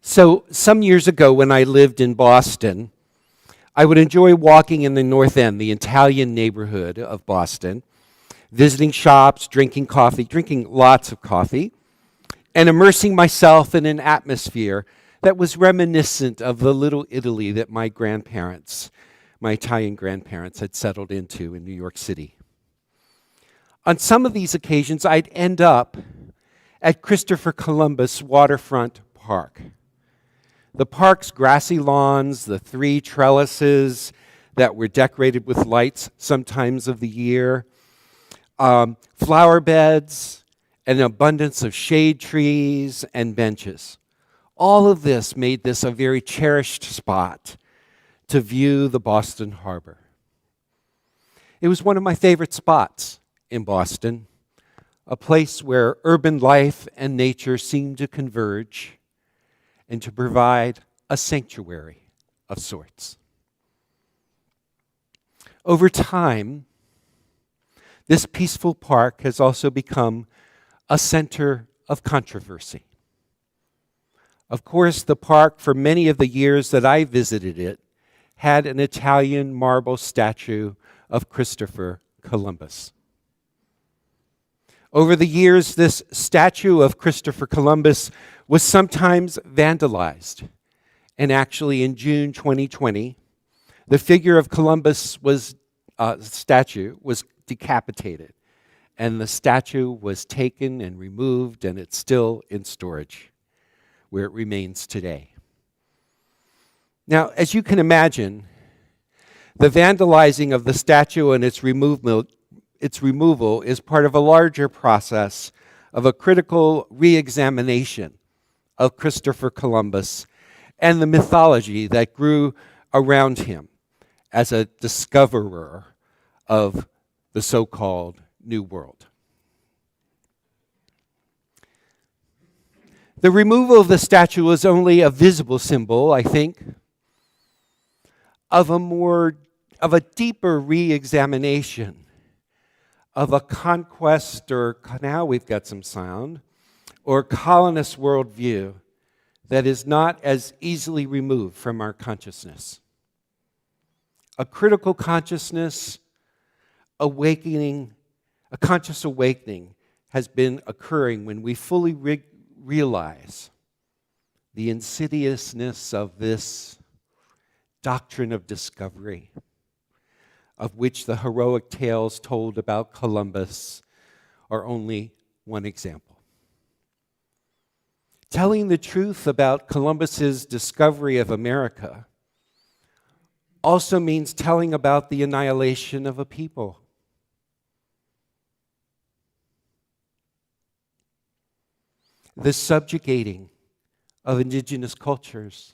So some years ago when I lived in Boston, I would enjoy walking in the North End, the Italian neighborhood of Boston, visiting shops, drinking lots of coffee, and immersing myself in an atmosphere that was reminiscent of the little Italy that my Italian grandparents, had settled into in New York City. On some of these occasions, I'd end up at Christopher Columbus Waterfront Park. The park's grassy lawns, the 3 trellises that were decorated with lights sometimes of the year, flower beds, an abundance of shade trees and benches. All of this made this a very cherished spot to view the Boston Harbor. It was one of my favorite spots in Boston, a place where urban life and nature seemed to converge and to provide a sanctuary of sorts. Over time, this peaceful park has also become a center of controversy. Of course, the park, for many of the years that I visited it, had an Italian marble statue of Christopher Columbus. Over the years, this statue of Christopher Columbus was sometimes vandalized. And actually, in June 2020, the figure of Columbus statue was decapitated. And the statue was taken and removed, and it's still in storage, where it remains today. Now, as you can imagine, the vandalizing of the statue and its removal is part of a larger process of a critical re-examination of Christopher Columbus and the mythology that grew around him as a discoverer of the so-called New World. The removal of the statue was only a visible symbol, I think, of a deeper re-examination of a conquest, or now we've got some sound, or colonist worldview that is not as easily removed from our consciousness. A critical consciousness awakening, a conscious awakening has been occurring when we fully realize the insidiousness of this doctrine of discovery, of which the heroic tales told about Columbus are only one example. Telling the truth about Columbus's discovery of America also means telling about the annihilation of a people. The subjugating of indigenous cultures,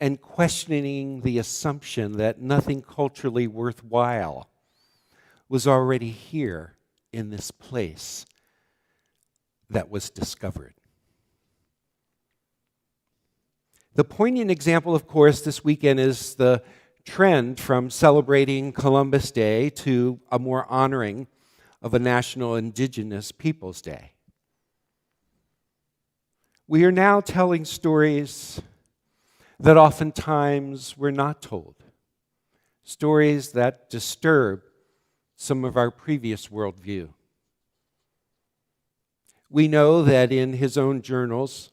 and questioning the assumption that nothing culturally worthwhile was already here in this place that was discovered. The poignant example, of course, this weekend is the trend from celebrating Columbus Day to a more honoring of a National Indigenous Peoples Day. We are now telling stories that oftentimes we're not told, stories that disturb some of our previous worldview. We know that in his own journals,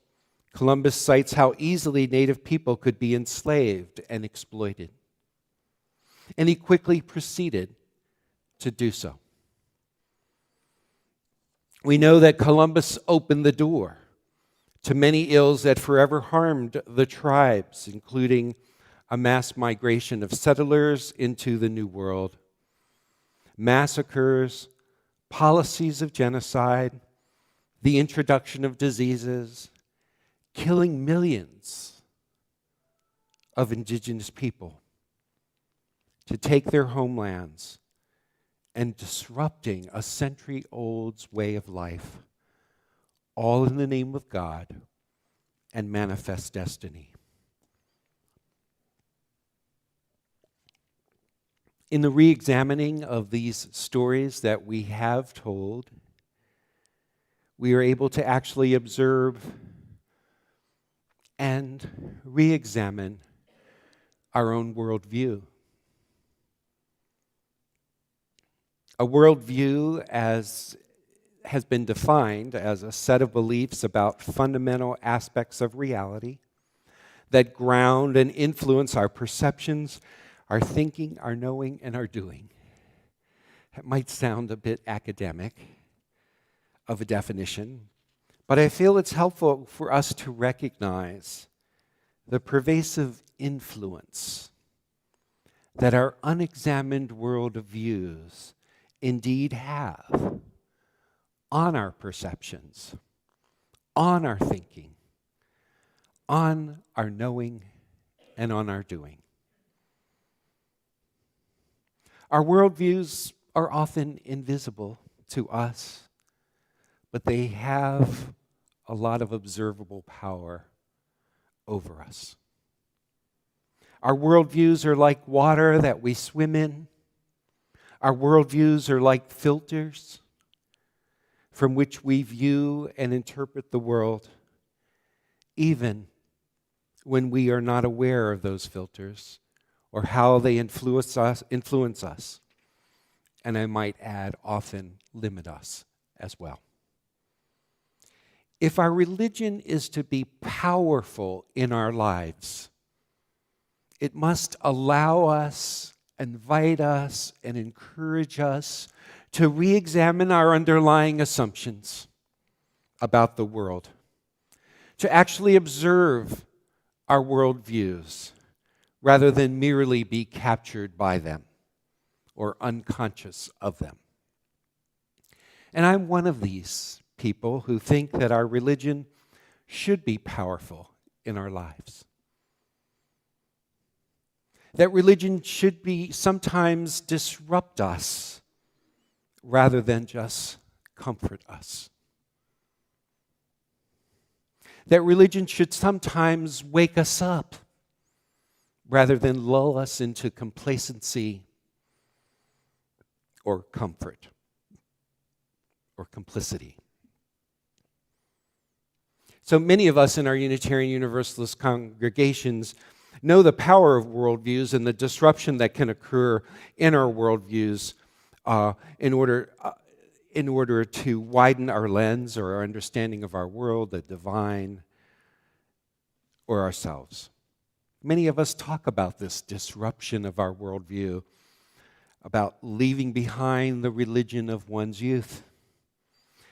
Columbus cites how easily Native people could be enslaved and exploited. And he quickly proceeded to do so. We know that Columbus opened the door to many ills that forever harmed the tribes, including a mass migration of settlers into the New World, massacres, policies of genocide, the introduction of diseases, killing millions of indigenous people to take their homelands, and disrupting a century-old way of life, all in the name of God and manifest destiny. In the re-examining of these stories that we have told, we are able to actually observe and re-examine our own worldview. A worldview, as has been defined as a set of beliefs about fundamental aspects of reality that ground and influence our perceptions, our thinking, our knowing, and our doing. That might sound a bit academic of a definition, but I feel it's helpful for us to recognize the pervasive influence that our unexamined worldviews indeed have on our perceptions, on our thinking, on our knowing, and on our doing. Our worldviews are often invisible to us, but they have a lot of observable power over us. Our worldviews are like water that we swim in. Our worldviews are like filters from which we view and interpret the world, even when we are not aware of those filters or how they influence us, and I might add, often limit us as well. If our religion is to be powerful in our lives, it must allow us, invite us, and encourage us to re-examine our underlying assumptions about the world, to actually observe our worldviews rather than merely be captured by them or unconscious of them. And I'm one of these people who think that our religion should be powerful in our lives. That religion should be sometimes disrupt us rather than just comfort us. That religion should sometimes wake us up rather than lull us into complacency or comfort or complicity. So many of us in our Unitarian Universalist congregations know the power of worldviews and the disruption that can occur in our worldviews in order to widen our lens or our understanding of our world, the divine, or ourselves. Many of us talk about this disruption of our worldview, about leaving behind the religion of one's youth,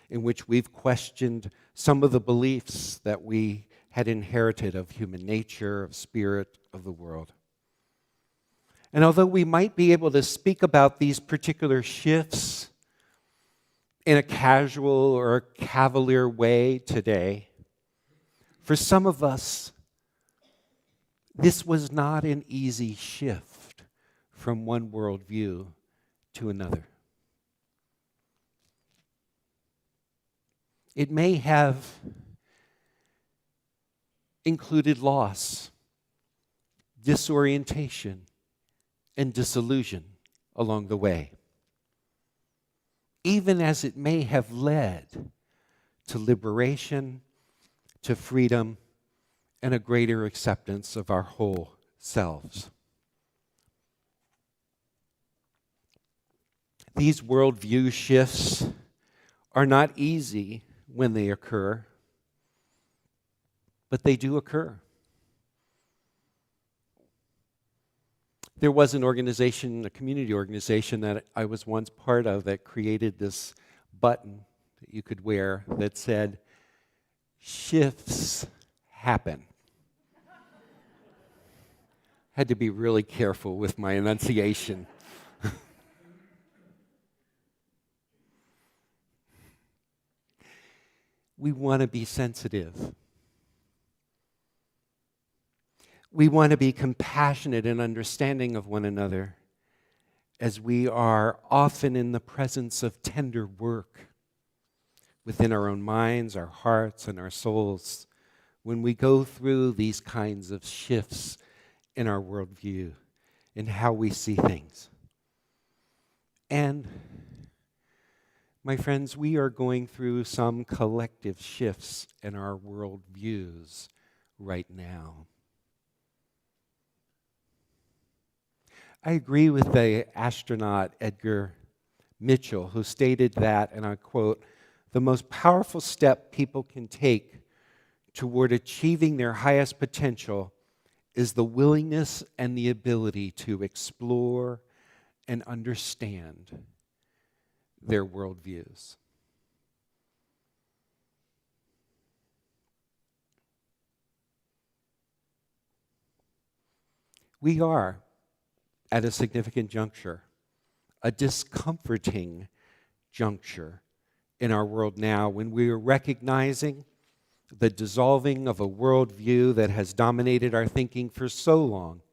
in which we've questioned some of the beliefs that we had inherited of human nature, of spirit, of the world. And although we might be able to speak about these particular shifts in a casual or a cavalier way today, for some of us, this was not an easy shift from one worldview to another. It may have included loss, disorientation, and disillusion along the way, even as it may have led to liberation, to freedom, and a greater acceptance of our whole selves. These worldview shifts are not easy when they occur, but they do occur. There was an organization, a community organization that I was once part of that created this button that you could wear that said, "Shifts happen." Had to be really careful with my enunciation. We want to be sensitive. We want to be compassionate and understanding of one another as we are often in the presence of tender work within our own minds, our hearts, and our souls when we go through these kinds of shifts in our worldview, in how we see things. And My friends, we are going through some collective shifts in our worldviews right now. I agree with the astronaut Edgar Mitchell, who stated that, and I quote, "The most powerful step people can take toward achieving their highest potential is the willingness and the ability to explore and understand their worldviews." We are at a significant juncture, a discomforting juncture in our world now when we are recognizing the dissolving of a worldview that has dominated our thinking for so long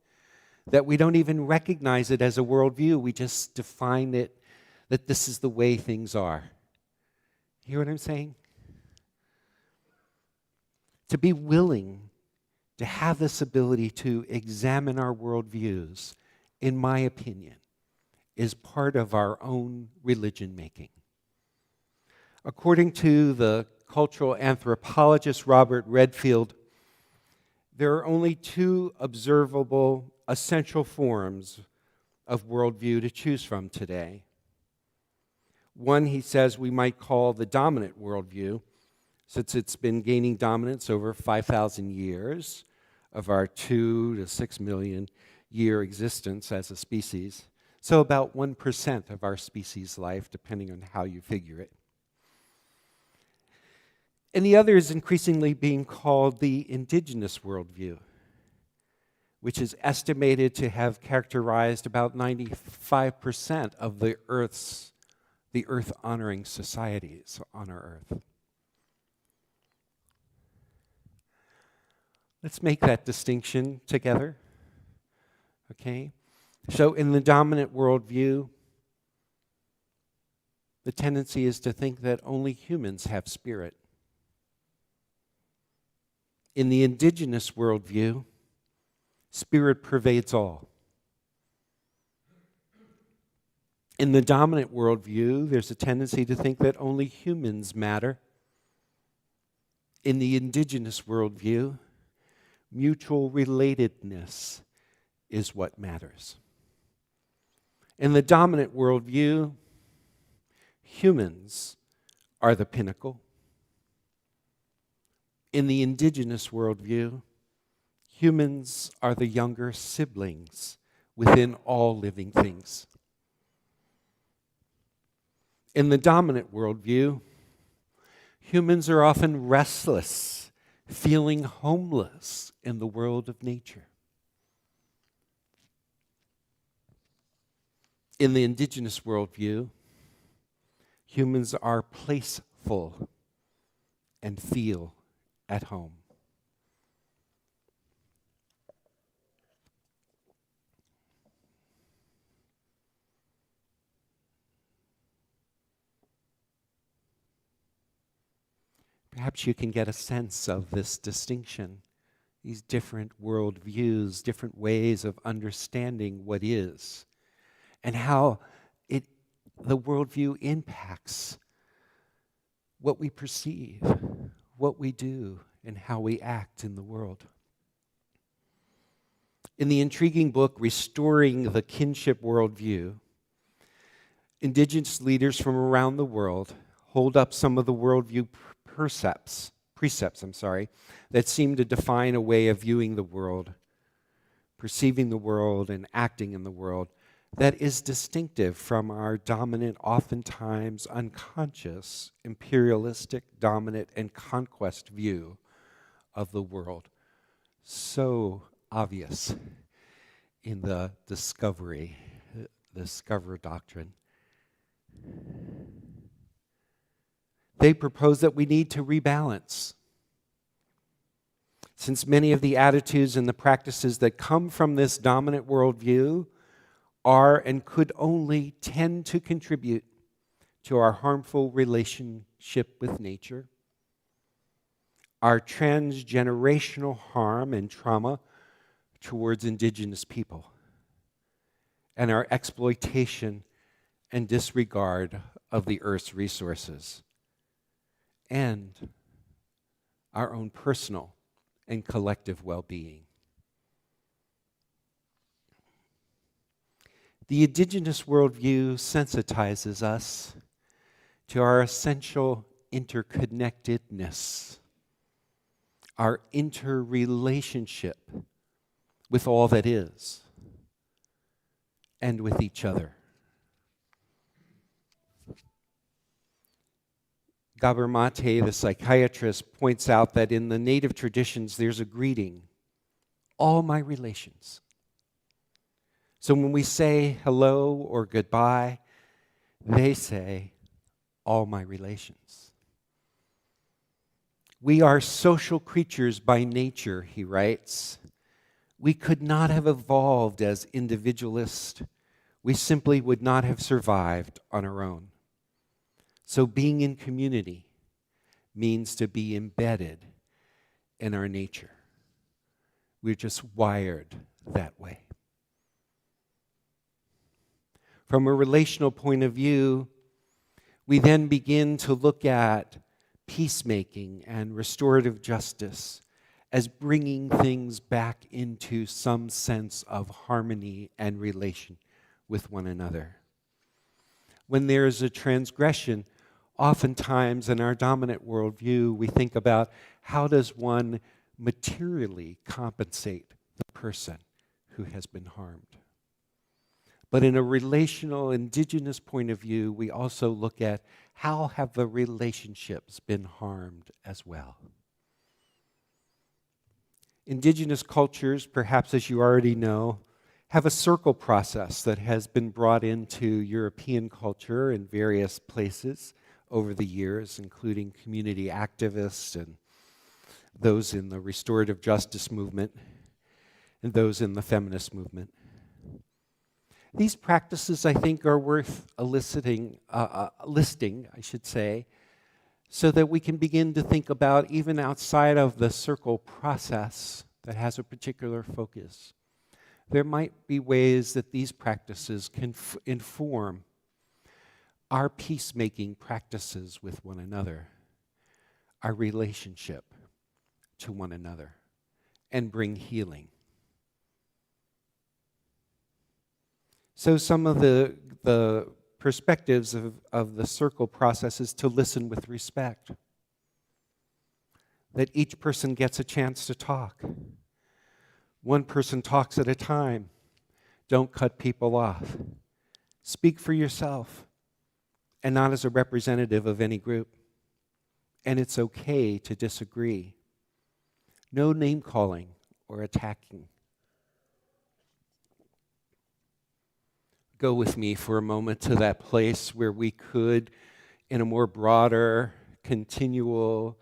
that we don't even recognize it as a worldview. We just define it that this is the way things are. You hear what I'm saying? To be willing to have this ability to examine our worldviews, in my opinion, is part of our own religion making. According to the cultural anthropologist Robert Redfield, there are only two observable essential forms of worldview to choose from today. One, he says, we might call the dominant worldview, since it's been gaining dominance over 5,000 years of our 2 to 6 million year existence as a species. So about 1% of our species life, depending on how you figure it. And the other is increasingly being called the Indigenous worldview, which is estimated to have characterized about 95% of the earth-honoring societies on our earth. Let's make that distinction together, okay? So in the dominant worldview, the tendency is to think that only humans have spirit. In the Indigenous worldview, spirit pervades all. In the dominant worldview, there's a tendency to think that only humans matter. In the Indigenous worldview, mutual relatedness is what matters. In the dominant worldview, humans are the pinnacle. In the Indigenous worldview, humans are the younger siblings within all living things. In the dominant worldview, humans are often restless, feeling homeless in the world of nature. In the Indigenous worldview, humans are placeful and feel at home. Perhaps you can get a sense of this distinction, these different worldviews, different ways of understanding what is, and how the worldview impacts what we perceive, what we do, and how we act in the world. In the intriguing book, Restoring the Kinship Worldview, Indigenous leaders from around the world hold up some of the worldview precepts that seem to define a way of viewing the world, perceiving the world, and acting in the world that is distinctive from our dominant, oftentimes unconscious, imperialistic, dominant, and conquest view of the world. So obvious in the discovery doctrine. They propose that we need to rebalance. Since many of the attitudes and the practices that come from this dominant worldview are and could only tend to contribute to our harmful relationship with nature, our transgenerational harm and trauma towards Indigenous people, and our exploitation and disregard of the earth's resources and our own personal and collective well-being. The Indigenous worldview sensitizes us to our essential interconnectedness, our interrelationship with all that is and with each other. Gabor Mate, the psychiatrist, points out that in the native traditions there's a greeting, all my relations. So when we say hello or goodbye, they say, all my relations. We are social creatures by nature, he writes. We could not have evolved as individualists. We simply would not have survived on our own. So being in community means to be embedded in our nature. We're just wired that way. From a relational point of view, we then begin to look at peacemaking and restorative justice as bringing things back into some sense of harmony and relation with one another. When there is a transgression, oftentimes in our dominant worldview, we think about how does one materially compensate the person who has been harmed. But in a relational, indigenous point of view, we also look at how have the relationships been harmed as well. Indigenous cultures, perhaps as you already know, have a circle process that has been brought into European culture in various places over the years, including community activists and those in the restorative justice movement and those in the feminist movement. These practices, I think, are worth listing, so that we can begin to think about, even outside of the circle process that has a particular focus, there might be ways that these practices can inform our peacemaking practices with one another, our relationship to one another, and bring healing. So some of the perspectives of the circle process is to listen with respect, that each person gets a chance to talk. One person talks at a time. Don't cut people off. Speak for yourself and not as a representative of any group. And it's okay to disagree. No name calling or attacking. Go with me for a moment to that place where we could, in a more broader, continual,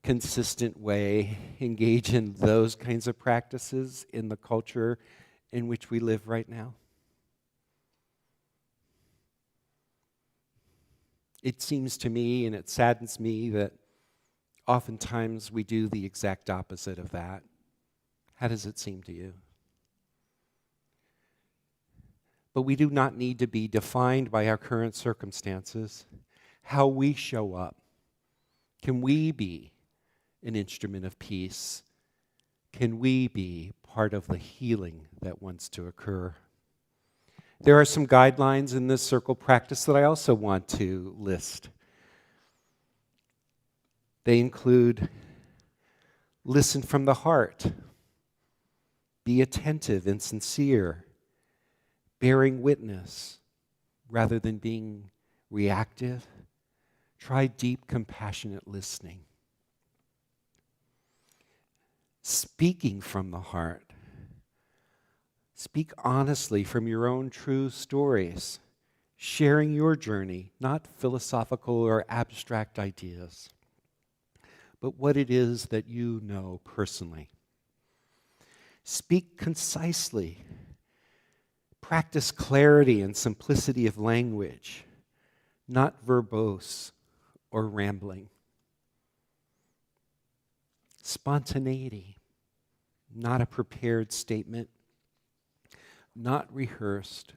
consistent way, engage in those kinds of practices in the culture in which we live right now. It seems to me, and it saddens me, that oftentimes we do the exact opposite of that. How does it seem to you? But we do not need to be defined by our current circumstances. How we show up. Can we be an instrument of peace? Can we be part of the healing that wants to occur? There are some guidelines in this circle practice that I also want to list. They include listen from the heart, be attentive and sincere, bearing witness rather than being reactive. Try deep, compassionate listening. Speaking from the heart. Speak honestly from your own true stories, sharing your journey, not philosophical or abstract ideas, but what it is that you know personally. Speak concisely. Practice clarity and simplicity of language, not verbose or rambling. Spontaneity, not a prepared statement, not rehearsed,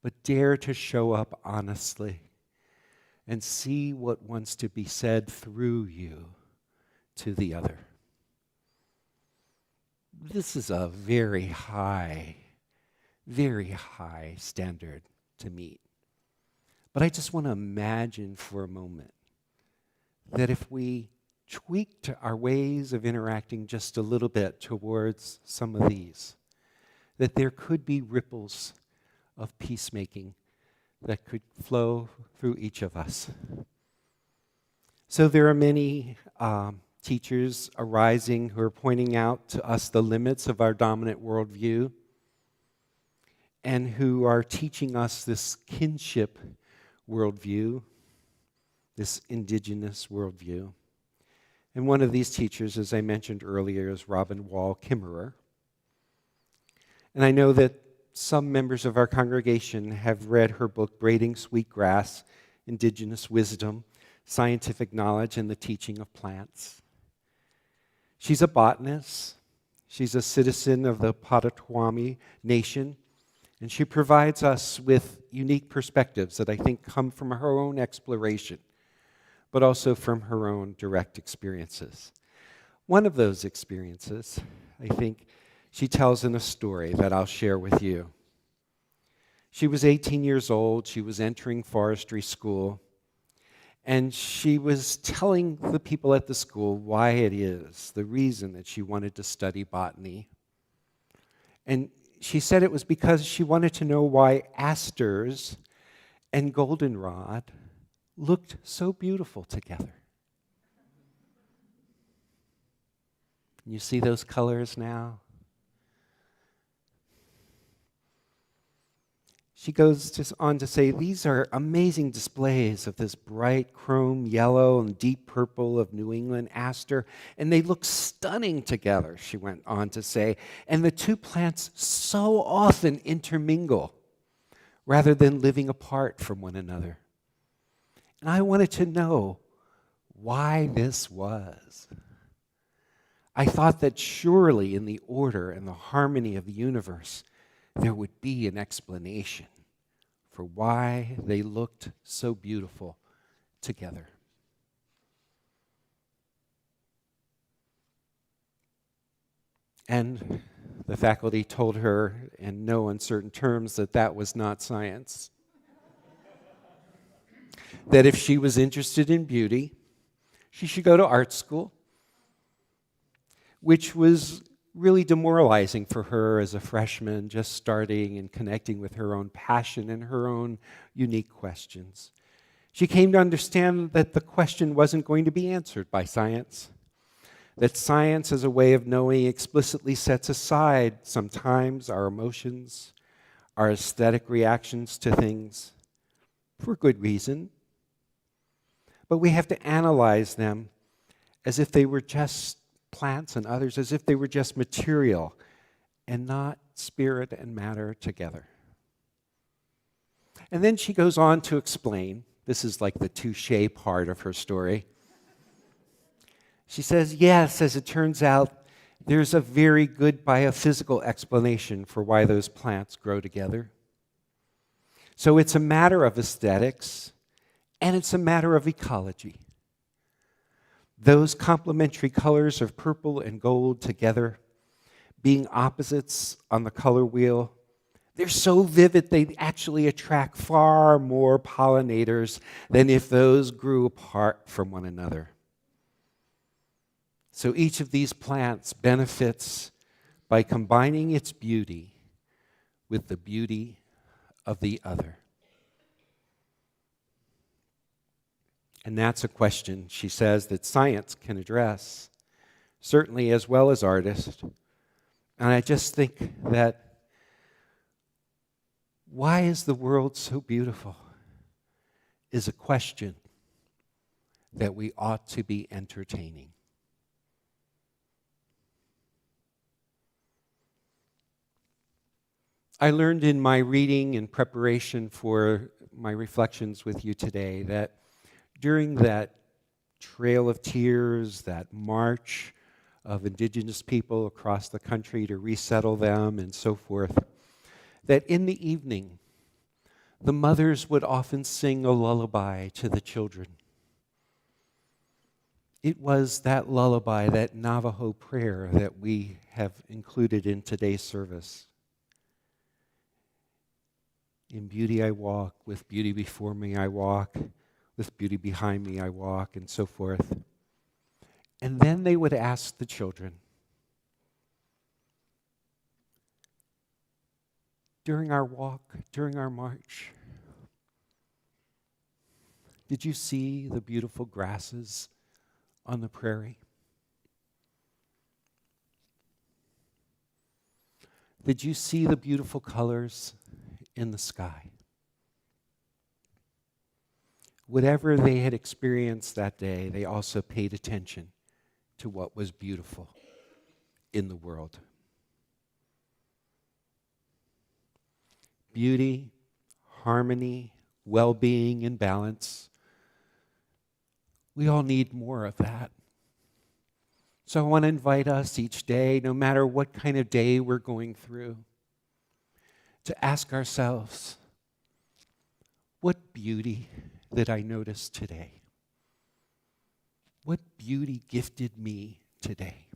but dare to show up honestly, and see what wants to be said through you to the other. This is a very high standard to meet. But I just want to imagine for a moment that if we tweaked our ways of interacting just a little bit towards some of these, that there could be ripples of peacemaking that could flow through each of us. So there are many teachers arising who are pointing out to us the limits of our dominant worldview and who are teaching us this kinship worldview, this indigenous worldview. And one of these teachers, as I mentioned earlier, is Robin Wall Kimmerer. And I know that some members of our congregation have read her book, Braiding Sweetgrass, Indigenous Wisdom, Scientific Knowledge, and the Teaching of Plants. She's a botanist. She's a citizen of the Potawatomi Nation, and she provides us with unique perspectives that I think come from her own exploration, but also from her own direct experiences. One of those experiences, I think, she tells in a story that I'll share with you. She was 18 years old. She was entering forestry school. And she was telling the people at the school why it is, the reason that she wanted to study botany. And she said it was because she wanted to know why asters and goldenrod looked so beautiful together. You see those colors now? She goes on to say, these are amazing displays of this bright chrome yellow and deep purple of New England aster, and they look stunning together, she went on to say, and the two plants so often intermingle rather than living apart from one another. And I wanted to know why this was. I thought that surely in the order and the harmony of the universe, there would be an explanation for why they looked so beautiful together. And the faculty told her in no uncertain terms that that was not science. That if she was interested in beauty, she should go to art school, which was really demoralizing for her as a freshman, just starting and connecting with her own passion and her own unique questions. She came to understand that the question wasn't going to be answered by science, that science as a way of knowing explicitly sets aside sometimes our emotions, our aesthetic reactions to things, for good reason. But we have to analyze them as if they were just plants and others, as if they were just material and not spirit and matter together. And then she goes on to explain, this is like the touche part of her story. She says, yes, as it turns out, there's a very good biophysical explanation for why those plants grow together. So it's a matter of aesthetics, and it's a matter of ecology. Those complementary colors of purple and gold together, being opposites on the color wheel, they're so vivid they actually attract far more pollinators than if those grew apart from one another. So each of these plants benefits by combining its beauty with the beauty of the other. And that's a question, she says, that science can address, certainly as well as artists. And I just think that why is the world so beautiful is a question that we ought to be entertaining. I learned in my reading in preparation for my reflections with you today that during that trail of tears, that march of Indigenous people across the country to resettle them and so forth, that in the evening, the mothers would often sing a lullaby to the children. It was that lullaby, that Navajo prayer that we have included in today's service. In beauty I walk, with beauty before me I walk, with beauty behind me I walk, and so forth. And then they would ask the children, during our walk, during our march, did you see the beautiful grasses on the prairie? Did you see the beautiful colors in the sky? Whatever they had experienced that day, they also paid attention to what was beautiful in the world. Beauty, harmony, well-being, and balance. We all need more of that. So I want to invite us each day, no matter what kind of day we're going through, to ask ourselves, what beauty did I notice today? What beauty gifted me today?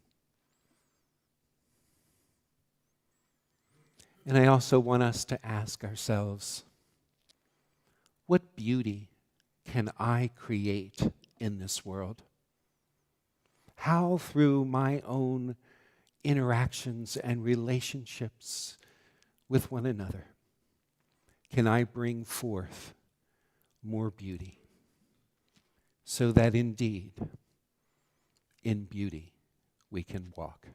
And I also want us to ask ourselves, what beauty can I create in this world? How, through my own interactions and relationships with one another, can I bring forth more beauty, so that indeed, in beauty, we can walk?